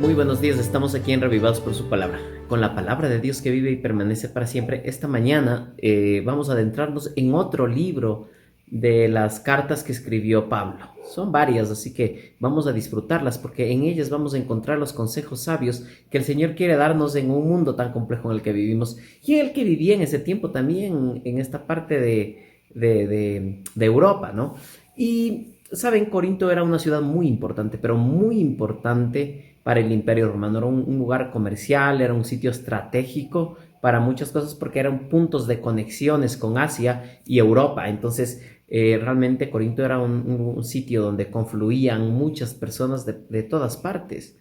Muy buenos días, estamos aquí en Revivados por su palabra, con la palabra de Dios que vive y permanece para siempre. Esta mañana vamos a adentrarnos en otro libro de las cartas que escribió Pablo. Son varias, así que vamos a disfrutarlas porque en ellas vamos a encontrar los consejos sabios que el Señor quiere darnos en un mundo tan complejo en el que vivimos y en el que vivía en ese tiempo también, en esta parte de Europa, ¿no? Y, ¿saben? Corinto era una ciudad muy importante, pero muy importante para el Imperio Romano. Era un lugar comercial, era un sitio estratégico para muchas cosas porque eran puntos de conexiones con Asia y Europa. Entonces, realmente Corinto era un sitio donde confluían muchas personas de todas partes.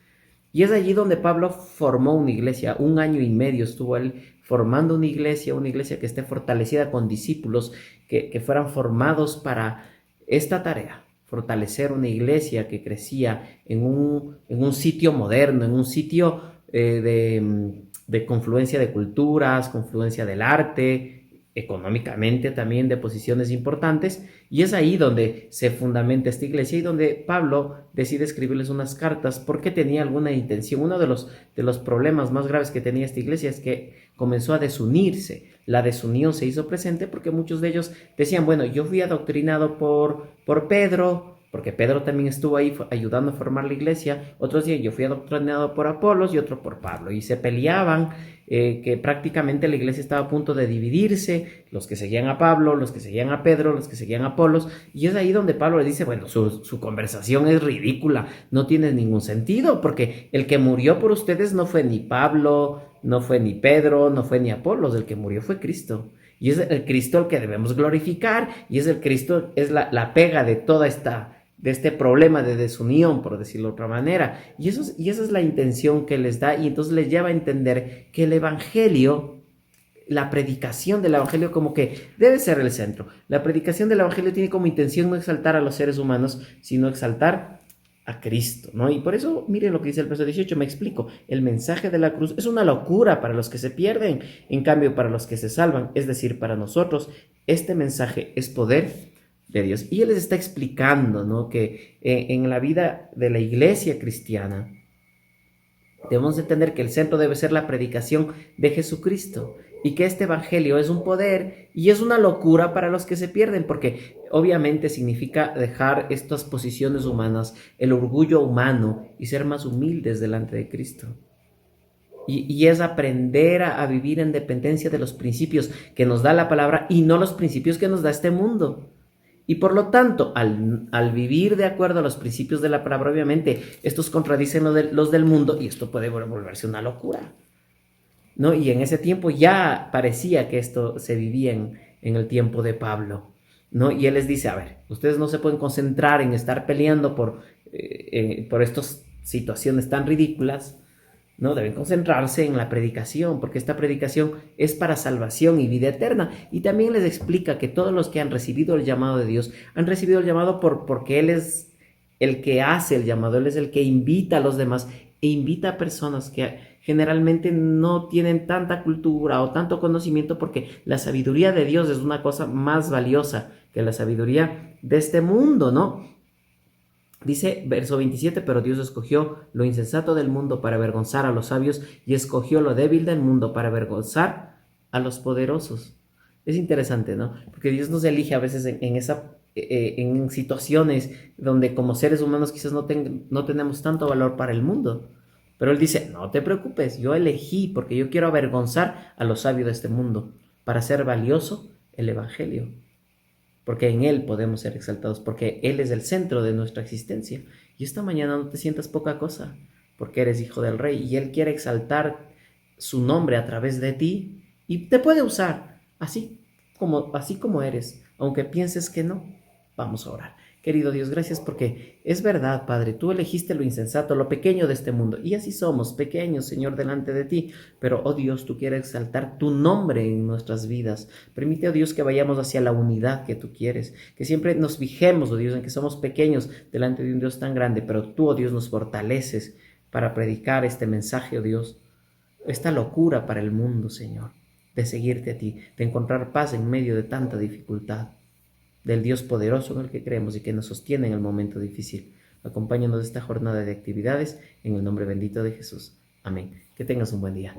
Y es allí donde Pablo formó una iglesia. 1 año y medio estuvo él formando una iglesia que esté fortalecida con discípulos que fueran formados para esta tarea, fortalecer una iglesia que crecía en un sitio moderno, en un sitio de confluencia de culturas, confluencia del arte, económicamente también de posiciones importantes, y es ahí donde se fundamenta esta iglesia y donde Pablo decide escribirles unas cartas porque tenía alguna intención. Uno de los problemas más graves que tenía esta iglesia es que comenzó a desunirse. La desunión se hizo presente porque muchos de ellos decían, bueno, yo fui adoctrinado por Pedro, porque Pedro también estuvo ahí ayudando a formar la iglesia. Otros decían, yo fui adoctrinado por Apolos y otro por Pablo, y se peleaban, que prácticamente la iglesia estaba a punto de dividirse, los que seguían a Pablo, los que seguían a Pedro, los que seguían a Apolos, y es ahí donde Pablo le dice, bueno, su conversación es ridícula, no tiene ningún sentido, porque el que murió por ustedes no fue ni Pablo, no fue ni Pedro, no fue ni Apolos, el que murió fue Cristo. Y es el Cristo el que debemos glorificar, y es el Cristo, es la pega de este problema de desunión, por decirlo de otra manera. Y esa es la intención que les da, y entonces les lleva a entender que el Evangelio, la predicación del Evangelio como que debe ser el centro. La predicación del Evangelio tiene como intención no exaltar a los seres humanos, sino exaltar a Cristo, ¿no? Y por eso, miren lo que dice el verso 18, me explico. El mensaje de la cruz es una locura para los que se pierden, en cambio para los que se salvan, es decir, para nosotros, este mensaje es poder de Dios. Y él les está explicando, ¿no? Que en la vida de la iglesia cristiana debemos entender que el centro debe ser la predicación de Jesucristo y que este evangelio es un poder y es una locura para los que se pierden, porque obviamente significa dejar estas posiciones humanas, el orgullo humano, y ser más humildes delante de Cristo. Y es aprender a vivir en dependencia de los principios que nos da la palabra y no los principios que nos da este mundo. Y por lo tanto, al vivir de acuerdo a los principios de la palabra, obviamente, estos contradicen los del mundo y esto puede volverse una locura, ¿no? Y en ese tiempo ya parecía que esto se vivía en el tiempo de Pablo, ¿no? Y él les dice, a ver, ustedes no se pueden concentrar en estar peleando por estas situaciones tan ridículas, ¿no? Deben concentrarse en la predicación, porque esta predicación es para salvación y vida eterna. Y también les explica que todos los que han recibido el llamado de Dios han recibido el llamado porque Él es el que hace el llamado, Él es el que invita a los demás e invita a personas que generalmente no tienen tanta cultura o tanto conocimiento, porque la sabiduría de Dios es una cosa más valiosa que la sabiduría de este mundo, ¿no? Dice verso 27, pero Dios escogió lo insensato del mundo para avergonzar a los sabios y escogió lo débil del mundo para avergonzar a los poderosos. Es interesante, ¿no? Porque Dios nos elige a veces en situaciones donde como seres humanos quizás no tenemos tanto valor para el mundo. Pero Él dice, no te preocupes, yo elegí porque yo quiero avergonzar a los sabios de este mundo para hacer valioso el Evangelio, porque en Él podemos ser exaltados, porque Él es el centro de nuestra existencia. Y esta mañana no te sientas poca cosa, porque eres hijo del Rey y Él quiere exaltar su nombre a través de ti y te puede usar así como eres, aunque pienses que no. Vamos a orar. Querido Dios, gracias porque es verdad, Padre, tú elegiste lo insensato, lo pequeño de este mundo, y así somos, pequeños, Señor, delante de ti, pero, oh Dios, tú quieres exaltar tu nombre en nuestras vidas. Permite, oh Dios, que vayamos hacia la unidad que tú quieres, que siempre nos fijemos, oh Dios, en que somos pequeños delante de un Dios tan grande, pero tú, oh Dios, nos fortaleces para predicar este mensaje, oh Dios, esta locura para el mundo, Señor, de seguirte a ti, de encontrar paz en medio de tanta dificultad, del Dios poderoso en el que creemos y que nos sostiene en el momento difícil. Acompáñanos esta jornada de actividades en el nombre bendito de Jesús. Amén. Que tengas un buen día.